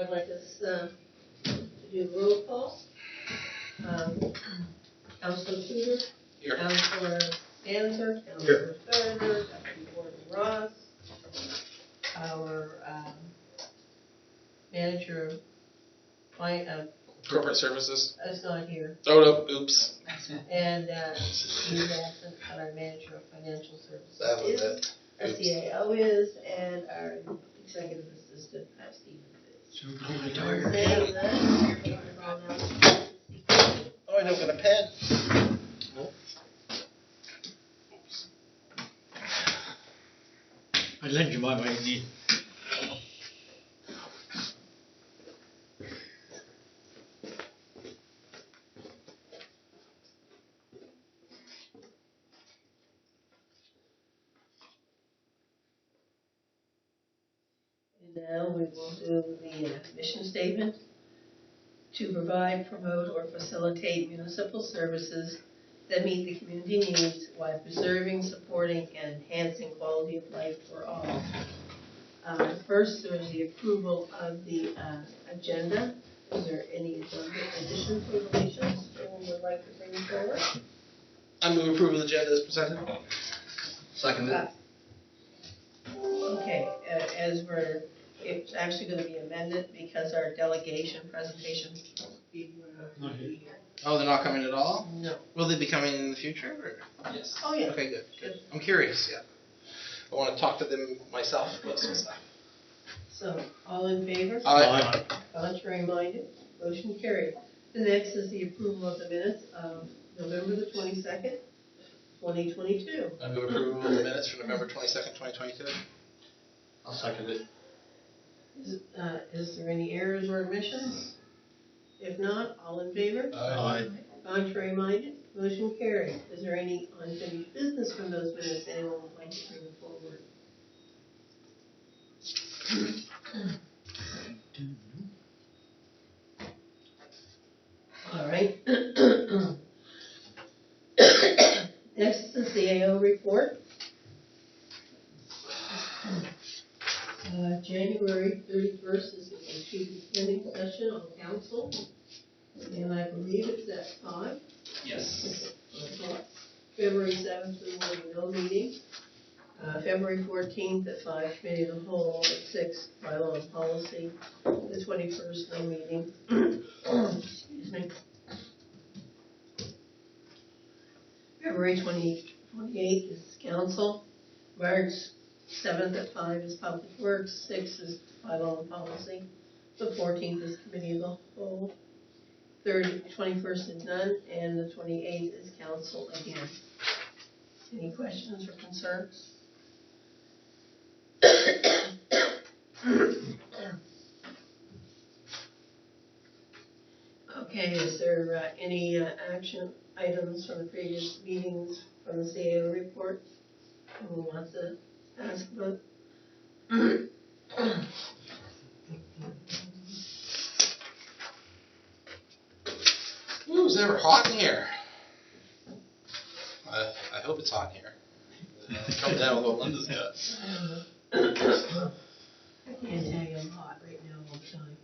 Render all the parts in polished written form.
would like us to do roll call. Councilor Tudor. Here. Councilor Dancer. Councilor Thurber. Deputy Warden Ross. Our manager of Corporate services. is not here. Oh no, oops. And he's absent, but our manager of financial services That was is. it. Our CAO is, and our executive assistant, Stephen is. Oh, I don't get a pen. I lend you my ID. And now we will do the mission statement. To provide, promote, or facilitate municipal services that meet the community needs while preserving, supporting, and enhancing quality of life for all. First, there is the approval of the agenda. Is there any additions or deletions anyone would like to bring forward? I move approval of the agenda as presented. Second it. Okay, it's actually going to be amended because our delegation presentation won't be here. Oh, they're not coming at all? No. Will they be coming in the future? Or? Yes. Oh, yeah. Okay, good. I'm curious, yeah. I want to talk to them myself about some stuff. So, all in favor? Aye. Contrary minded? Motion carried. The next is the approval of the minutes of November the 22nd, 2022. I move approval of the minutes for November 22nd, 2022. I'll second it. Is there any errors or omissions? If not, all in favor? Aye. Contrary minded? Motion carried. Is there any unfinished business from those minutes anyone would like to bring forward? All right. Next is the CAO report. January 31st is the student planning session on council, and I believe it's at 5. Yes. February 7th, we will have no meeting. February 14th at 5, committee of the whole, at 6, bylaw and policy. The 21st, no meeting. Excuse me. February 28th is council. March 7th at 5 is public works. 6 is bylaw and policy. The 14th is committee of the whole. 21st is none, and the 28th is council again. Any questions or concerns? Okay, is there any action items from the previous meetings from the CAO report? Who wants to ask about? Ooh, is it ever hot in here? I hope it's hot in here. Come down with what Linda's got. I can't tell you I'm hot right now all the time.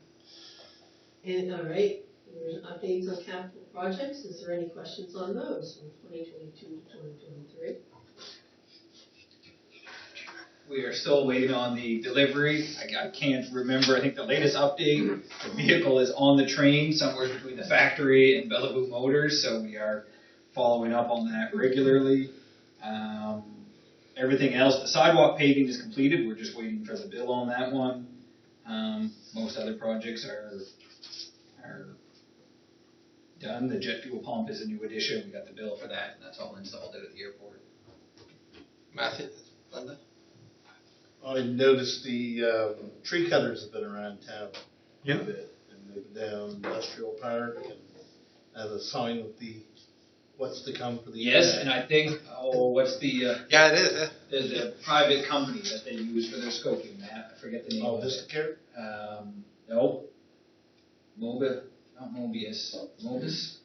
And all right, there's updates on capital projects. Is there any questions on those from 2022 to 2023? We are still waiting on the delivery. I can't remember. I think the latest update, the vehicle is on the train somewhere between the factory and Bellevue Motors, so we are following up on that regularly. Everything else, the sidewalk paving is completed. We're just waiting for the bill on that one. Most other projects are done. The jet fuel pump is a new addition. We got the bill for that, and that's all installed out at the airport. Matthew, Linda? I noticed the tree cutters have been around town Yeah. a bit, and they've been down Industrial Park and have a sign with the what's to come for the Yes, and I think, what's the Yeah, it is. there's a private company that they use for their scoping map. I forget the name of it. Vistacare? No. Not Mobius. Mobis.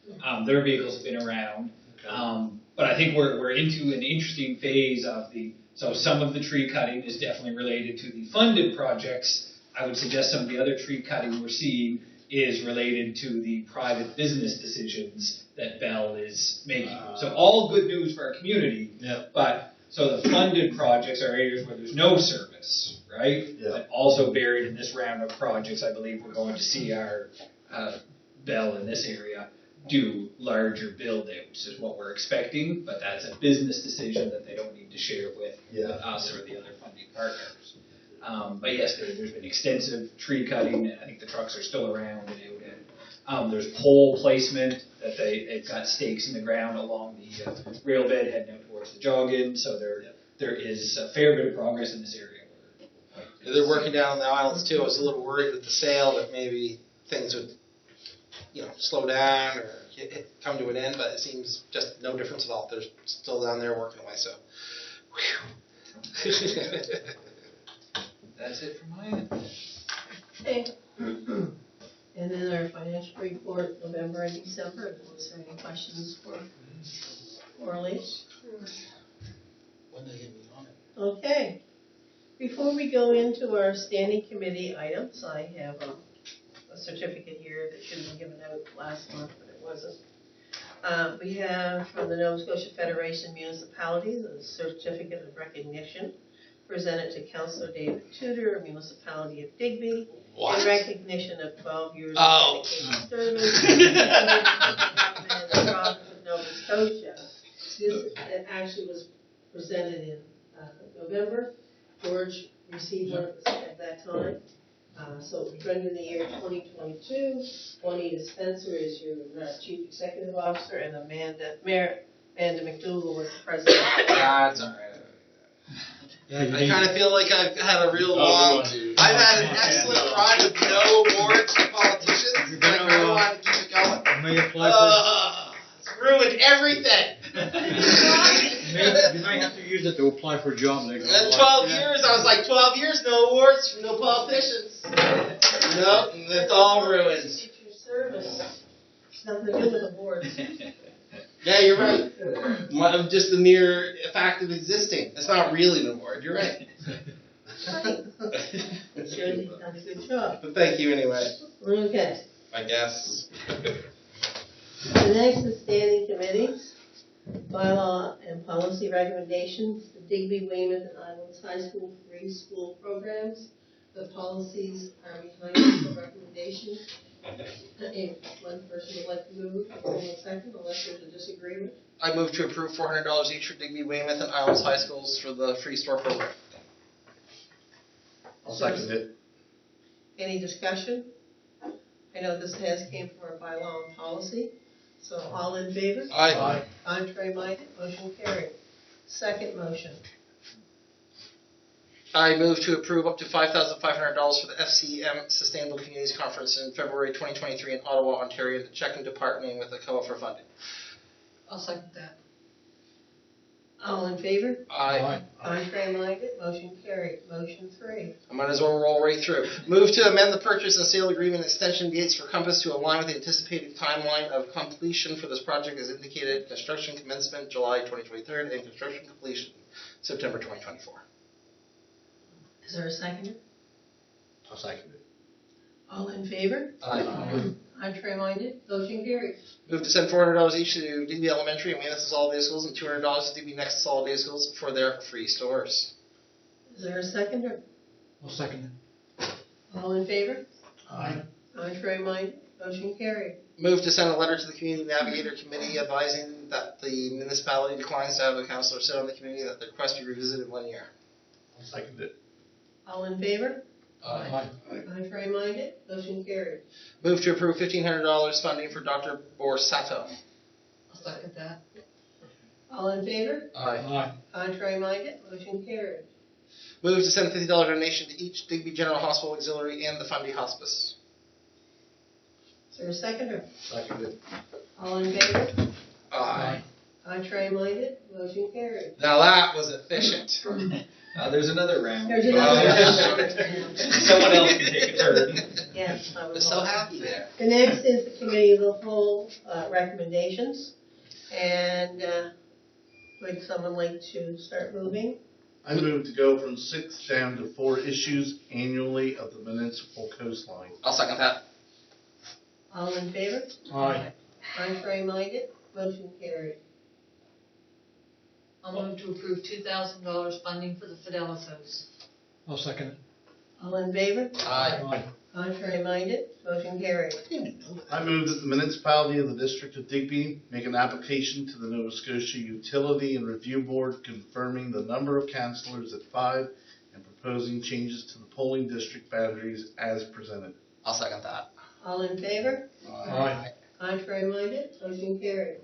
Their vehicle's been around. Okay. But I think we're into an interesting phase of so some of the tree cutting is definitely related to the funded projects. I would suggest some of the other tree cutting we're seeing is related to the private business decisions that Bell is making. So all good news for our community, Yeah. but so the funded projects are areas where there's no service, right? Yeah. But also buried in this round of projects, I believe we're going to see our Bell in this area do larger build-outs is what we're expecting, but that's a business decision that they don't need to share with us or the other funding partners. But yes, there's been extensive tree cutting, and I think the trucks are still around and out. And there's pole placement that they've got stakes in the ground along the rail bed heading out towards the jog-in. So there is a fair bit of progress in this area. They're working down on the islands too. I was a little worried with the sale that maybe things would, slow down or come to an end, but it seems just no difference at all. They're still down there working away. So, That's it from my end. Okay. And then our financial report, November and December. Was there any questions for Elise? When they get me on it. Okay. Before we go into our standing committee items, I have a certificate here that should have been given out last month, but it wasn't. We have from the Nova Scotia Federation Municipality, the certificate of recognition presented to Councillor David Tudor, Municipality of Digby, what? in recognition of 12 years Oh. of dedicated service in the province of Nova Scotia. This actually was presented in November. George received one at that time. So we're running the year 2022. Juanita Spencer is your Chief Executive Officer, and Amanda McDougall was the President. That's all right. Yeah, you I need- kind of feel like I've had a real long. I've had an excellent ride with no awards for politicians. You're And I gonna, kind of wanted to keep it going. You may apply for. It's ruined everything. You might have to use it to apply for a job later. And 12 years, I was like, 12 years, no awards from no politicians. Nope, it's all ruined. It's your service. It's nothing to do with awards. Yeah, you're right. Just the mere fact of existing. It's not really an award, you're right. Right. It shows you've done a good job. But thank you anyway, Okay. I guess. The next is standing committees, bylaw and policy recommendations, the Digby, Weymouth, and Islands High School free school programs. The policies are behind us for recommendations. If one person would like to move, hold a second, unless there's a disagreement. I move to approve $400 each for Digby, Weymouth, and Islands High Schools for the free store program. I'll second it. Any discussion? I know this came from our bylaw and policy, so all in favor? Aye. Contrary minded, motion carried. Second motion. I move to approve up to $5,500 for the FCM Sustainable Communities Conference in February 2023 in Ottawa, Ontario, the checking to partnering with the COA for funding. I'll second that. All in favor? Aye. Contrary minded, motion carried. Motion 3. I might as well roll right through. Move to amend the purchase and sale agreement extension dates for Compass to align with the anticipated timeline of completion for this project as indicated. Construction commencement July 2023 and construction completion September 2024. Is there a second? I'll second it. All in favor? Aye. Contrary minded, motion carried. Move to send $400 each to Digby Elementary and Weymouth Consolidated Schools and $200 to Digby Next Consolidated Schools for their free stores. Is there a seconder? I'll second it. All in favor? Aye. Contrary minded, motion carried. Move to send a letter to the Community Navigator Committee advising that the municipality declines to have a councillor sit on the committee, that the request be revisited in 1 year. I'll second it. All in favor? Aye. Contrary minded, motion carried. Move to approve $1,500 funding for Dr. Borsato. I'll second that. All in favor? Aye. Contrary minded, motion carried. Move to send a $50 donation to each Digby General Hospital Auxiliary and the Fundy Hospice. Is there a seconder? Second it. All in favor? Aye. Contrary minded, motion carried. Now that was efficient. There's another round. There's another round. Someone else can take a turn. Yes, I I'm was so happy there. The next is the committee of the whole recommendations. And would someone like to start moving? I move to go from 6 down to 4 issues annually of the municipal coastline. I'll second that. All in favor? Aye. Contrary minded? Motion carried. I'll move to approve $2,000 funding for the Fidelis House. I'll second it. All in favor? Aye. Aye. Contrary minded? Motion carried. I move that the municipality of the District of Digby make an application to the Nova Scotia Utility and Review Board confirming the number of councillors at 5 and proposing changes to the polling district boundaries as presented. I'll second that. All in favor? Aye. Contrary minded? Motion carried.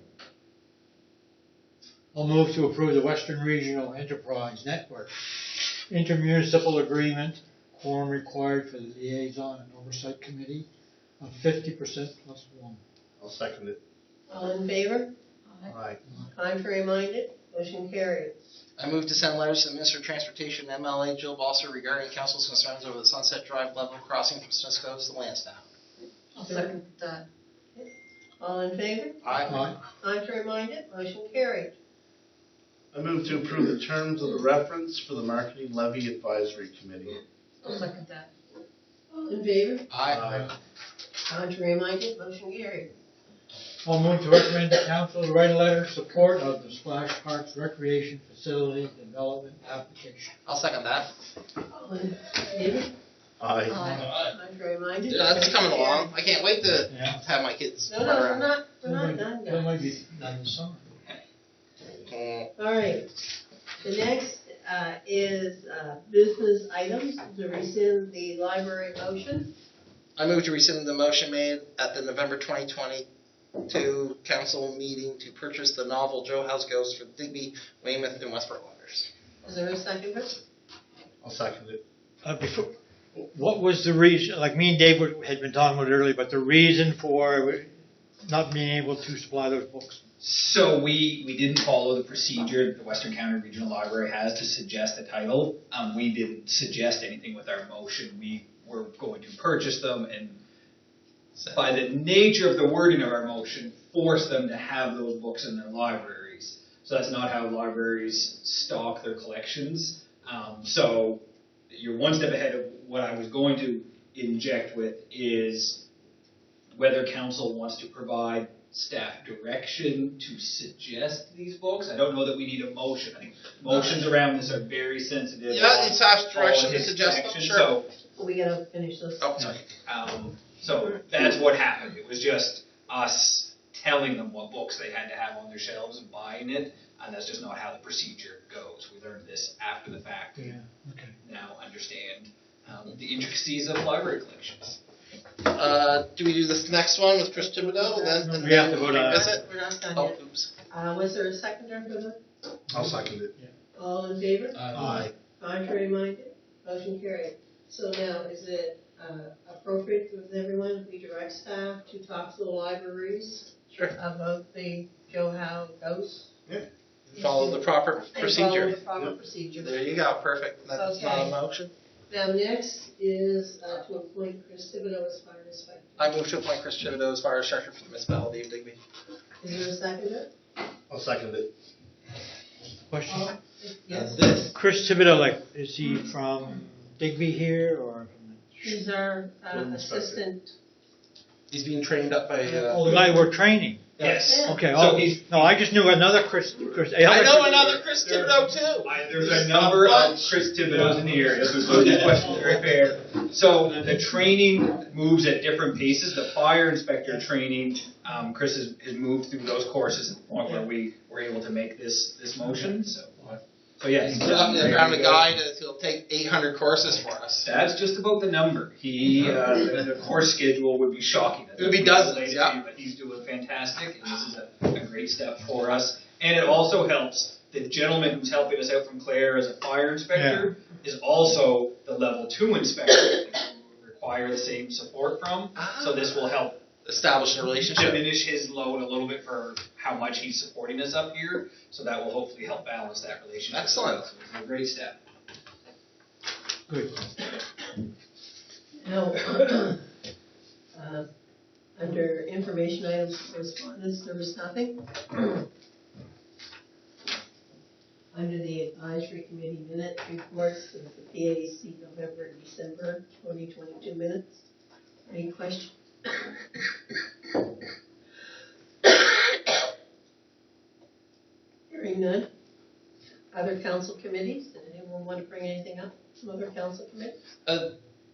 I'll move to approve the Western Regional Enterprise Network intermunicipal agreement, quorum required for the liaison and oversight committee of 50% plus 1. I'll second it. All in favor? Aye. Contrary minded? Motion carried. I move to send letters to the Minister of Transportation, MLA Jill Balser, regarding council's concerns over the Sunset Drive level crossing from Cisco to the Lansdowne. I'll second that. All in favor? Aye. Contrary minded? Motion carried. I move to approve the terms of the reference for the Marketing Levy Advisory Committee. I'll second that. All in favor? Aye. Contrary minded? Motion carried. I'll move to recommend the council to write a letter of support of the Splash Parks Recreation Facility Development application. I'll second that. All in favor? Aye. Contrary minded? Yeah, it's coming along. I can't wait to Yeah. have my kids No, run we're around. not done That yet. might be done this summer. All right. The next is business items, to rescind the library motion. I move to rescind the motion made at the November 2022 council meeting to purchase the novel Joe House Ghost for Digby, Weymouth, and Westport Waters. Is there a seconder? I'll second it. Before, what was the reason, like me and Dave had been talking about it earlier, but the reason for not being able to supply those books? So we didn't follow the procedure the Western County Regional Library has to suggest a title. We didn't suggest anything with our motion. We were going to purchase them, and by the nature of the wording of our motion, force them to have those books in their libraries. So that's not how libraries stock their collections. So you're one step ahead of what I was going to inject with is whether council wants to provide staff direction to suggest these books. I don't know that we need a motion. I think motions around this are very sensitive. Yeah, it's staff's direction All to his suggest them, direction. sure. We gotta finish this. Oh, sorry. So that's what happened. It was just us telling them what books they had to have on their shelves and buying it, and that's just not how the procedure goes. We learned this after the fact. Yeah, okay. Now understand the intricacies of library collections. Do we do this next one with Chris Thibodeau, and We have to vote on it. revisit? We're not done Oh, yet. oops. Was there a seconder for that? I'll second it. All in favor? Aye. Contrary minded? Motion carried. So now, is it appropriate with everyone if we direct staff to talk to the libraries Sure. about the Joe Howe Ghost? Follow the proper And follow procedure. the proper procedure. There you go, perfect. That's not Okay. a motion. Now, next is to appoint Chris Thibodeau as fire inspector. I move to appoint Chris Thibodeau as fire instructor for the municipality of Digby. Is there a seconder? I'll second it. Question? Yes. Chris Thibodeau, like, is he from Digby here or? He's our Building inspector. assistant. He's being trained up by. Oh, the guy we're training. Yes. Yeah. Okay, So he's- no, I just knew another Chris. I know another Chris Thibodeau too. There's a number of Chris Thibodeaus in the area, so the question is very fair. So the training moves at different paces. The fire inspector training, Chris has moved through those courses at the point where we were able to make this motion, so yes. Found a guy who'll take 800 courses for us. That's just about the number. The course schedule would be shocking. It would be dozens, yeah. But he's doing fantastic, and this is a great step for us. And it also helps, the gentleman who's helping us out from Clare as a fire inspector is also the level 2 inspector that we require the same support from. So this will help Establish a relationship. diminish his load a little bit for how much he's supporting us up here. So that will hopefully help balance that relationship. Excellent. So it's a great step. Good. Now, under information items and correspondence, there was nothing. Under the Advisory Committee minute reports of the PAC November and December 2022 minutes. Any questions? Hearing none. Other council committees? Did anyone want to bring anything up from other council committees?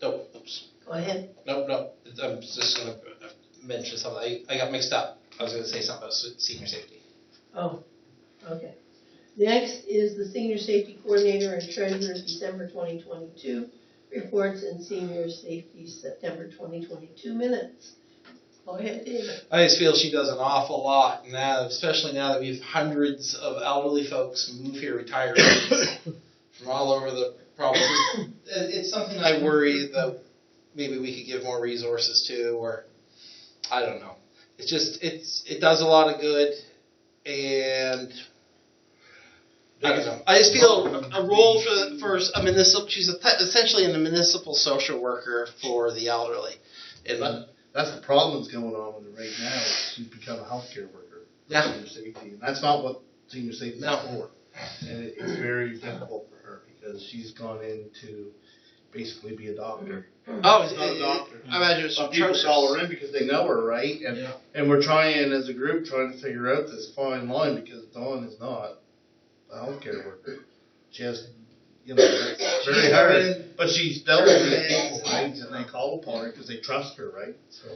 No, oops. Go ahead. No. I'm just going to mention something. I got mixed up. I was going to say something about senior safety. Oh, okay. Next is the Senior Safety Coordinator and Treasurer's December 2022 reports and Senior Safety September 2022 minutes. Go ahead, David. I just feel she does an awful lot now, especially now that we have hundreds of elderly folks move here, retire from all over the province. It's something I worry that maybe we could give more resources to, or I don't know. It's just it does a lot of good, and I don't know. I just feel a role for a municipal. She's essentially a municipal social worker for the elderly, and That's the problem that's going on with her right now. She's become a healthcare worker for Yeah. senior safety, and that's not what senior safety No. is for. And it's very difficult for her because she's gone in to basically be a doctor. oh, She's not a doctor. I imagine it's Some people atrocious. call her in because they know her, right? And we're trying as a group trying to figure out this fine line because Dawn is not a healthcare worker. She has, it's very hard. But she's dealt with these people, right? And they call upon her because they trust her, right? So.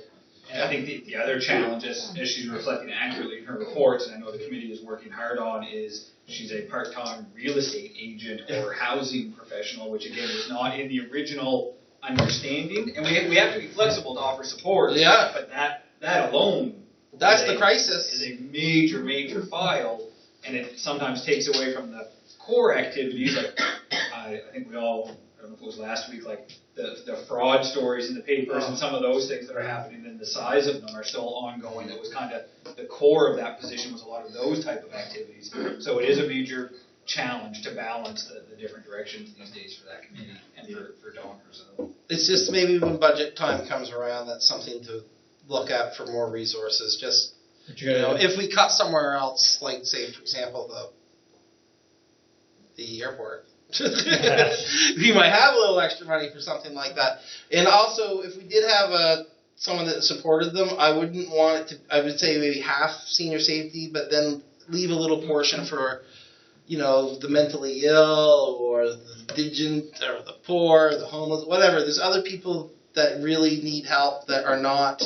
And I think the other challenge, as she's reflecting accurately in her reports, and I know the committee is working hard on, is she's a part-time real estate agent or housing professional, which again was not in the original understanding. And we have to be flexible to offer support. Yeah. But that alone That's is the crisis. is a major file, and it sometimes takes away from the core activities. Like I think we all, I don't know if it was last week, like the fraud stories in the papers and some of those things that are happening, and the size of them are still ongoing. That was kind of the core of that position, was a lot of those type of activities. So it is a major challenge to balance the different directions these days for that committee and for donors. So. It's just maybe when budget time comes around, that's something to look at for more resources. Just if we cut somewhere else, like say for example the airport. We might have a little extra money for something like that. And also, if we did have someone that supported them, I wouldn't want it to, I would say maybe half senior safety, but then leave a little portion for, the mentally ill or the indigent or the poor, the homeless, whatever. There's other people that really need help that are not.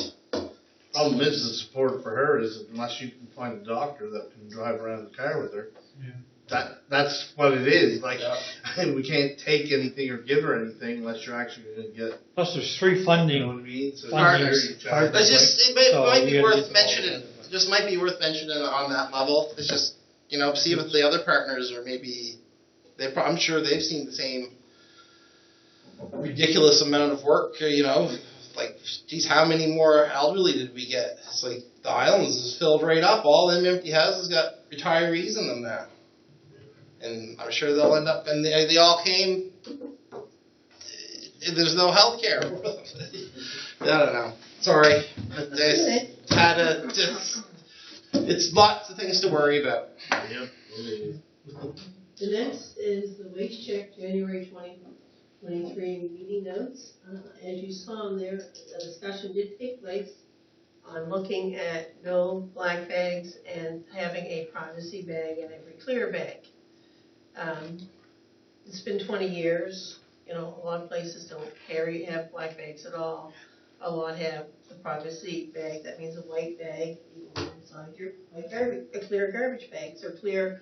Problem is the support for her is unless you can find a doctor that can drive around the car with her. Yeah. That's what it is. Like, we can't take anything or give her anything unless you're actually going to get. Plus, there's three funding. You know what I mean? So Partners. it's very It's just it So might be you gotta worth get mentioning. It just might be worth mentioning on that level. It's just see if the other partners are maybe I'm sure they've seen the same ridiculous amount of work. Like, geez, how many more elderly did we get? It's like the islands is filled right up. All them empty houses got retirees in them now. And I'm sure they'll end up, and they all came, there's no health care. I don't know. Sorry. It's lots of things to worry about. Yep. The next is the wage check January 2023 meeting notes. As you saw in there, a discussion did take place on looking at no black bags and having a privacy bag and every clear bag. It's been 20 years. A lot of places don't have black bags at all. A lot have the privacy bag. That means a white bag inside your clear garbage bags or clear.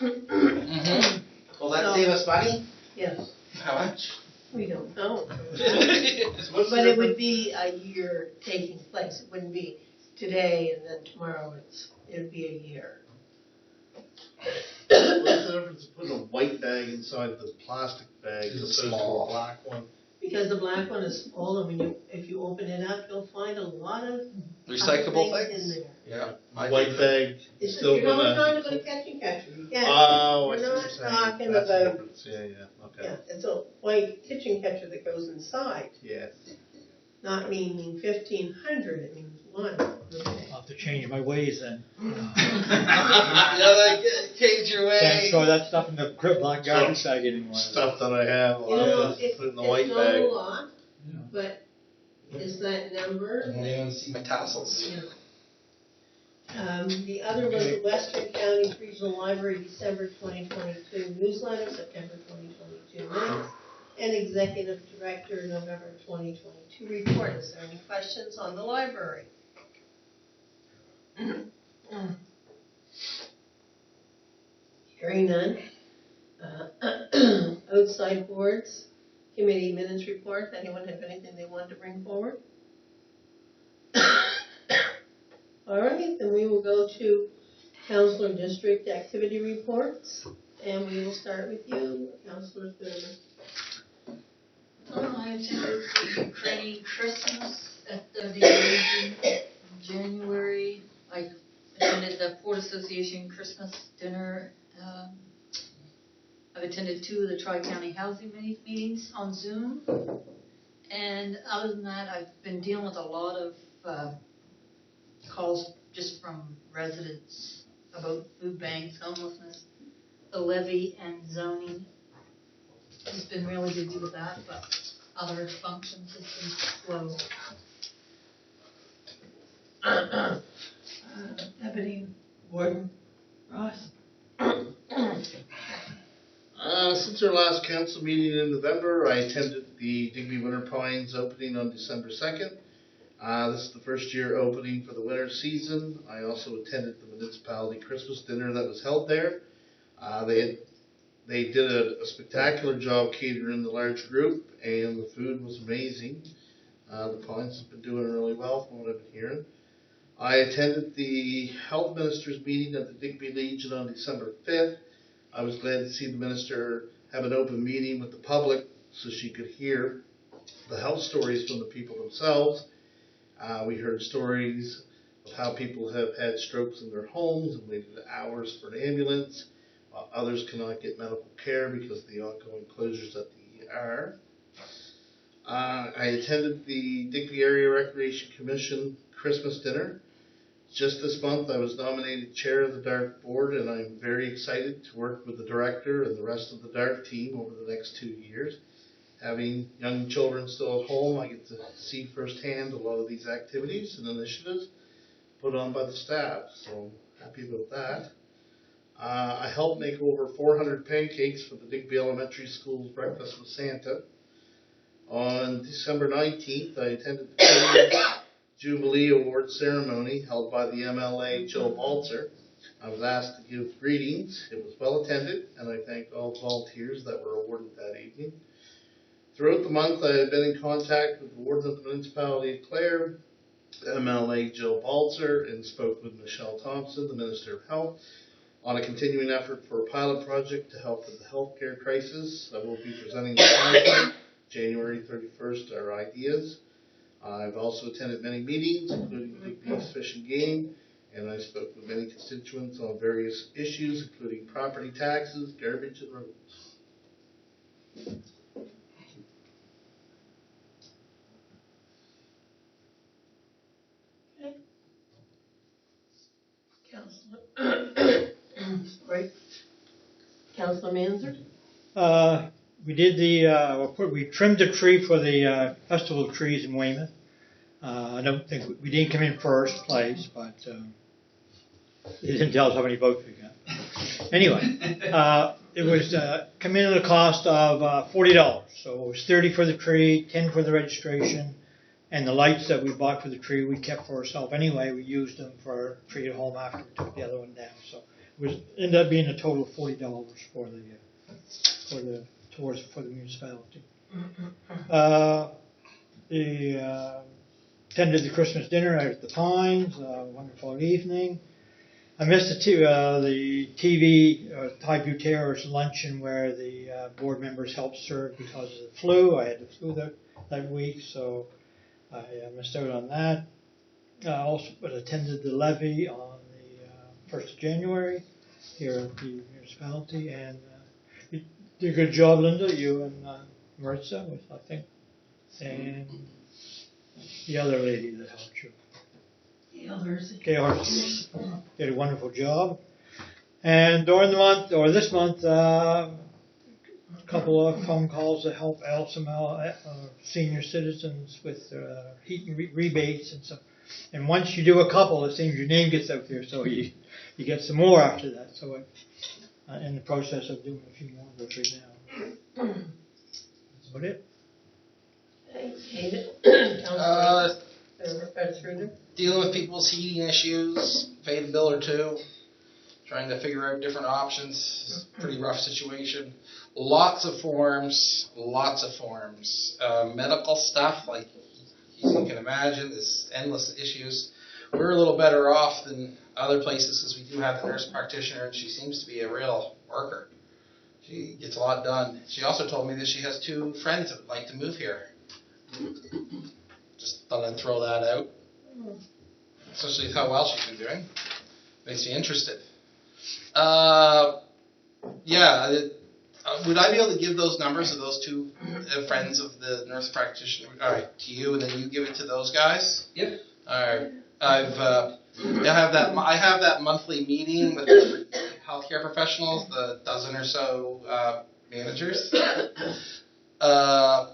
Will that save us money? Yes. How much? We don't know. But it would be a year taking place. It wouldn't be today and then tomorrow. It would be a year. What's the difference of putting a white bag inside the plastic bag as opposed to a black one? Because the black one is small, and if you open it up, you'll find a lot of Recyclable things in there. Yeah. White bag It's still you're not gonna. talking about catch and catcher. Yeah. Oh, We're I see not what you're saying. talking That's the about- difference. Yeah. Okay. Yeah, it's a white kitchen catcher that goes inside. Yeah. Not meaning 1,500, it means one. Okay. I'll have to change my ways then. Change your Can't way. throw that stuff in the black garbage bag anymore. Stuff that I have, You know, I'll put in the it's white not bag. a lot, but is that number? Anyone see my tassels? Yeah. The other was the Western County Regional Library December 2022 newsletter, September 2022 minutes, and Executive Director November 2022 report. Is there any questions on the library? Hearing none. Outside boards, committee minutes report. Anyone have anything they want to bring forward? All right, then we will go to Councillor District activity reports, and we will start with you, Councillor Thurman. I attended the Ukrainian Christmas at the region in January. I attended the Port Association Christmas dinner. I've attended 2 of the Tri-County Housing meetings on Zoom. And other than that, I've been dealing with a lot of calls just from residents about food banks, homelessness, the levy and zoning. It's been really busy with that, but other functions have been slow. Deputy Warden Ross. Since our last council meeting in November, I attended the Digby Winter Pines opening on December 2nd. This is the first year opening for the winter season. I also attended the Municipality Christmas dinner that was held there. They did a spectacular job catering the large group, and the food was amazing. The Pines have been doing really well from what I've been hearing. I attended the Health Ministers meeting at the Digby Legion on December 5th. I was glad to see the minister have an open meeting with the public so she could hear the health stories from the people themselves. We heard stories of how people have had strokes in their homes and waited hours for an ambulance, while others cannot get medical care because of the ongoing closures at the ER. I attended the Digby Area Recreation Commission Christmas dinner. Just this month, I was nominated chair of the DART board, and I'm very excited to work with the director and the rest of the DART team over the next 2 years. Having young children still at home, I get to see firsthand a lot of these activities and initiatives put on by the staff, so happy about that. I helped make over 400 pancakes for the Digby Elementary School's Breakfast with Santa. On December 19th, I attended the Jubilee Award ceremony held by the MLA Jill Balzer. I was asked to give greetings. It was well attended, and I thank all volunteers that were awarded that evening. Throughout the month, I have been in contact with the Warden of the Municipality of Clare, MLA Jill Balzer, and spoke with Michelle Thompson, the Minister of Health, on a continuing effort for a pilot project to help with the healthcare crisis. I will be presenting the project January 31st, our ideas. I've also attended many meetings, including Digby's Fish and Game, and I spoke with many constituents on various issues, including property taxes, garbage, and roads. Okay. Councillor. Right. Councillor Manzer? We did we trimmed the tree for the Festival of Trees in Weymouth. I don't think, we didn't come in first place, but they didn't tell us how many votes we got. Anyway, it was come in at a cost of $40. So it was $30 for the tree, $10 for the registration, and the lights that we bought for the tree we kept for ourselves anyway. We used them for our tree at home after we took the other one down. So it ended up being a total of $40 for the municipality. Attended the Christmas dinner at the Pines. Wonderful evening. I missed the TV Highview Terrace luncheon where the board members helped serve because of the flu. I had the flu that week, so I missed out on that. Also, but attended the levy on the 1st of January here at the municipality, and you did a good job, Linda. You and Maritza, I think, and the other lady that helped you. Yeah. KRC did a wonderful job. And during the month, or this month, a couple of phone calls to help out some senior citizens with heat and rebates and stuff. And once you do a couple, it seems your name gets out there, so you get some more after that. So I'm in the process of doing a few more of those right now. That's about it. Dealing with people's heating issues, paid a bill or two, trying to figure out different options. It's a pretty rough situation. Lots of forms. Medical stuff, like you can imagine, there's endless issues. We're a little better off than other places because we do have the nurse practitioner, and she seems to be a real worker. She gets a lot done. She also told me that she has 2 friends that would like to move here. Just thought I'd throw that out. Especially with how well she's been doing. Makes me interested. Would I be able to give those numbers of those 2 friends of the nurse practitioner, all right, to you, and then you give it to those guys? Yep. All right. I have that monthly meeting with the healthcare professionals, the dozen or so managers. I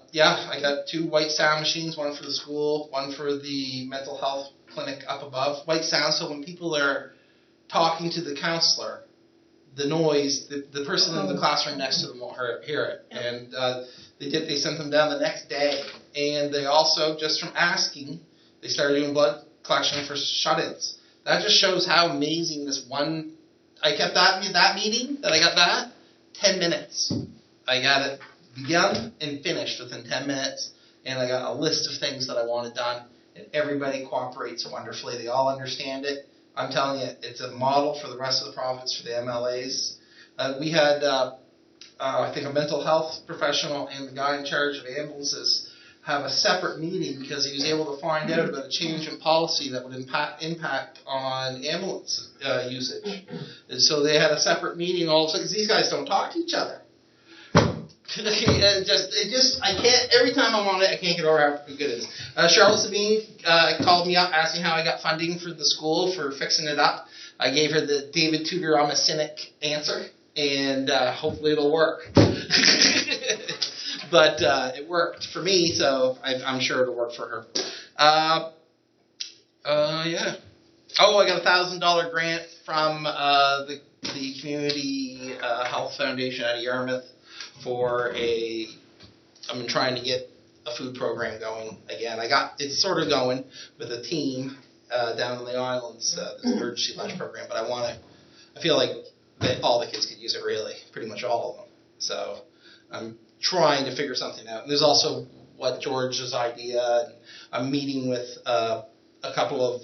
got 2 white sound machines, one for the school, one for the mental health clinic up above. White sound, so when people are talking to the counselor, the noise, the person in the classroom next to them won't hear it. And they sent them down the next day. And they also, just from asking, they started doing blood collection for shut-ins. That just shows how amazing this one. I kept that meeting that I got 10 minutes. I got it begun and finished within 10 minutes, and I got a list of things that I wanted done, and everybody cooperates wonderfully. They all understand it. I'm telling you, it's a model for the rest of the province, for the MLAs. We had, I think, a mental health professional and the guy in charge of ambulances have a separate meeting because he was able to find out about a change in policy that would impact on ambulance usage. And so they had a separate meeting all of a sudden, because these guys don't talk to each other. I can't, every time I'm on it, I can't get over how good it is. Charlotte Sabine called me up asking how I got funding for the school for fixing it up. I gave her the David Tudor, I'm a cynic answer, and hopefully it'll work. But it worked for me, so I'm sure it'll work for her. Yeah. Oh, I got a $1,000 grant from the Community Health Foundation out of Yarmouth for I'm trying to get a food program going again. It's sort of going with a team down in the islands, this emergency lunch program, but I feel like that all the kids could use it, really, pretty much all of them. So I'm trying to figure something out. And there's also what George's idea, and I'm meeting with a couple of,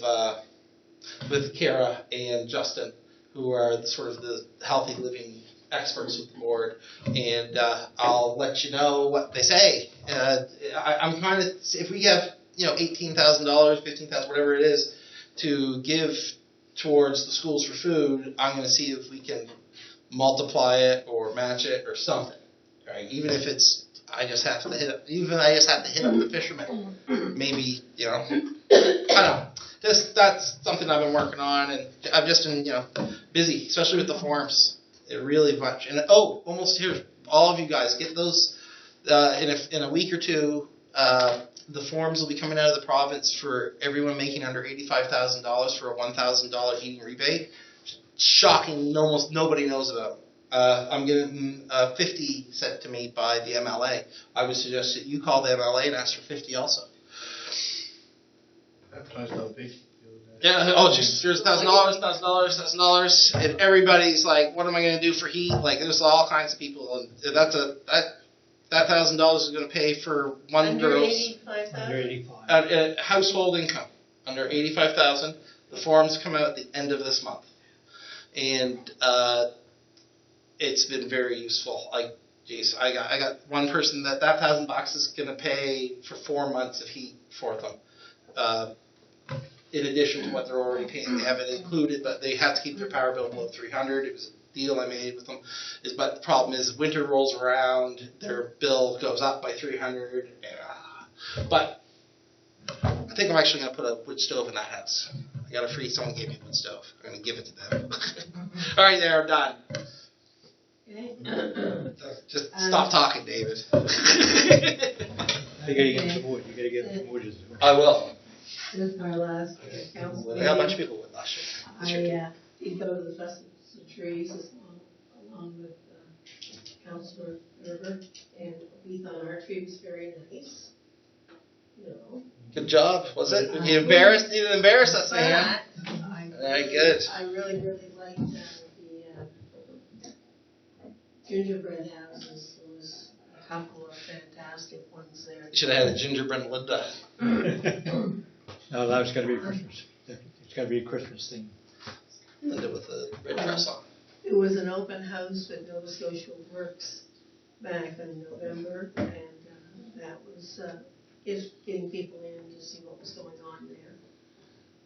with Kara and Justin, who are the healthy living experts with the board, and I'll let you know what they say. I'm kind of, if we have $18,000, $15,000, whatever it is, to give towards the schools for food, I'm going to see if we can multiply it or match it or something. Right? Even if it's I just have to hit up the fishermen. Maybe I don't know. That's something I've been working on, and I've just been busy, especially with the forms. It really much. And almost here, all of you guys get those in a week or two. The forms will be coming out of the province for everyone making under $85,000 for a $1,000 heating rebate. Shocking, almost nobody knows about them. I'm getting 50 sent to me by the MLA. I would suggest that you call the MLA and ask for 50 also. Yeah, here's $1,000, and everybody's like, what am I going to do for heat? Like, there's all kinds of people, and that $1,000 is going to pay for one girl's Under 85. Household income under 85,000. The forms come out at the end of this month, and it's been very useful. Like, geez, I got one person that $1,000 is going to pay for 4 months of heat for them. In addition to what they're already paying, they have it included, but they have to keep their power bill below $300. It was a deal I made with them. But the problem is, winter rolls around, their bill goes up by $300. But I think I'm actually going to put a wood stove in that house. I I got a free, someone gave me one stove. I'm going to give it to them. All right, there, I'm done. Okay. Just stop talking, David. You gotta get some wood, you gotta get some wood. I will. This is our last council I got a bunch of meeting. people with last year. I did go to the Festival of Trees along with Councillor Gerber, and we thought our tree was very nice. No. Good job. Was it? You didn't embarrass us, man. Very good. I really liked the gingerbread houses. There was a couple of fantastic ones there. You should have had a gingerbread Linda. No, that's gotta be Christmas. It's gotta be a Christmas thing. Linda with a red dress on. It was an open house with Nova Scotia Works back in November, and that was just getting people in to see what was going on there.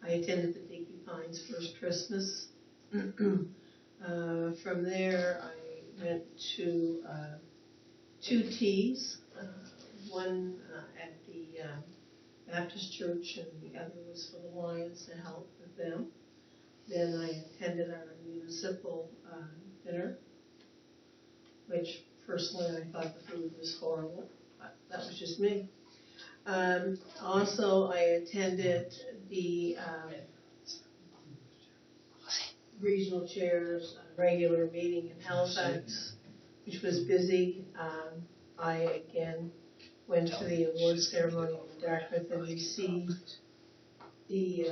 I attended the Digby Pines First Christmas. From there, I went to two teas, one at the Baptist Church, and the other was for the Lions to help with them. Then I attended our municipal dinner, which personally I thought the food was horrible, but that was just me. Also, I attended the regional chairs regular meeting in Halifax, which was busy. I again went to the award ceremony in Dartmouth and received the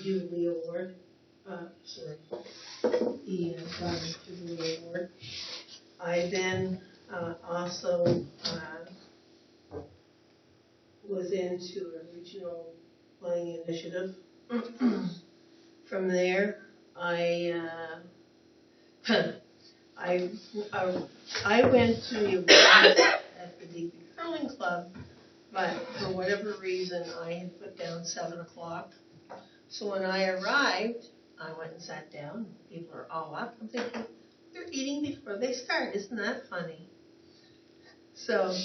Jubilee Award. The Dartmouth Jubilee Award. I then also was into a regional planning initiative. From there, I went to the awards at the Digby Curling Club, but for whatever reason, I had put down 7 o'clock. So when I arrived, I went and sat down. People are all up. I'm thinking, they're eating before they start. Isn't that funny? So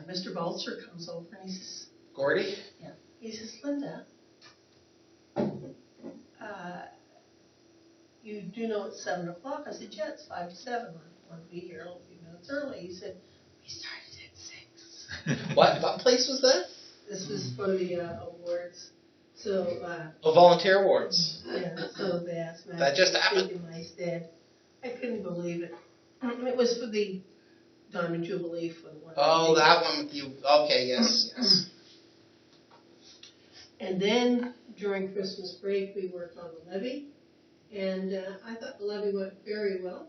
Mr. Balzer comes over and he says, Gordy? yeah. He says, Linda, you do know it's 7 o'clock? I said, yeah, it's 5 to 7. I want to be here a few minutes early. He said, we started at 6. What place was that? This was for the awards. So, Volunteer awards. yeah, so they asked me That just to happened? speak in my stead. I couldn't believe it. It was for the Diamond Jubilee for the one. Oh, that one with you. Okay, yes. And then during Christmas break, we worked on the levy, and I thought the levy went very well.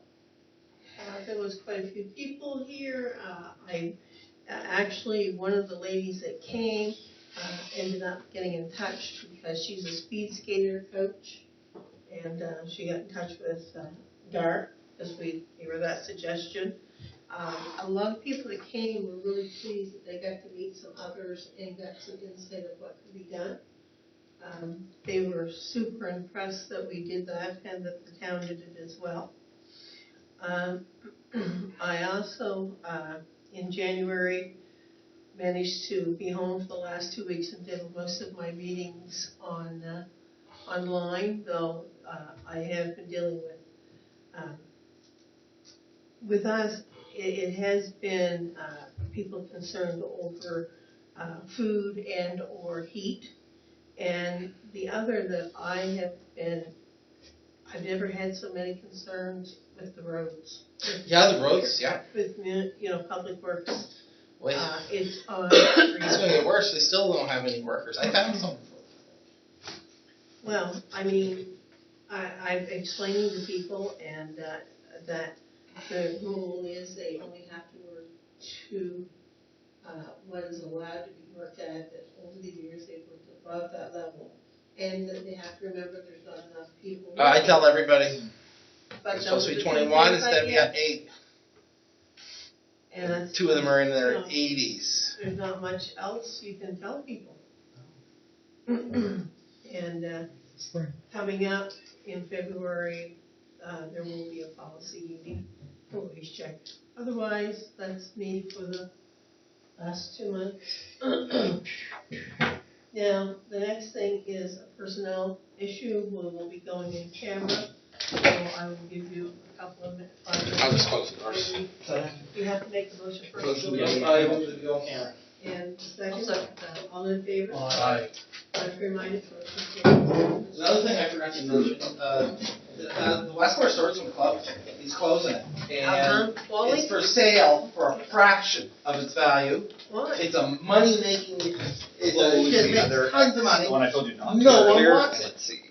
There was quite a few people here. Actually, one of the ladies that came ended up getting in touch because she's a speed skater coach, and she got in touch with Dart because we gave her that suggestion. A lot of people that came were really pleased that they got to meet some others and got some insight of what could be done. They were super impressed that we did that and that the town did it as well. I also, in January, managed to be home for the last 2 weeks and did most of my meetings online, though I have been dealing with us. It has been people concerned over food and or heat. And the other that I've never had so many concerns with the roads. Yeah, the roads, yeah. With, public works. Wait. It's on. It's going to get worse. They still don't have any workers. I found some. Well, I mean, I'm explaining to people and that the rule is they only have to work to what is allowed to be worked at, that over the years they've worked above that level, and that they have to remember there's not enough people. I tell everybody But it's supposed to be those are the 21, things instead I we get. got 8. And that's, 2 of them are in their No. 80s. there's not much else you can tell people. And coming up in February, there will be a policy meeting. Always check. Otherwise, that's me for the last 2 months. Now, the next thing is a personnel issue, we will be going in camera, so I will give you a couple of minutes. 5 minutes. I'll just close the doors. We have to make the motion first. I move to go on camera. And the I'll second, second that. all in favor? Aye. I've reminded for motion Another thing I forgot to mention, the Westmore Swordsman Club is closing it. And carries. Wally? it's for sale for a fraction of its value. Why? It's a money-making, What was it just the makes other- tons of money. The one I told you not to No go one earlier? wants it. Let's see.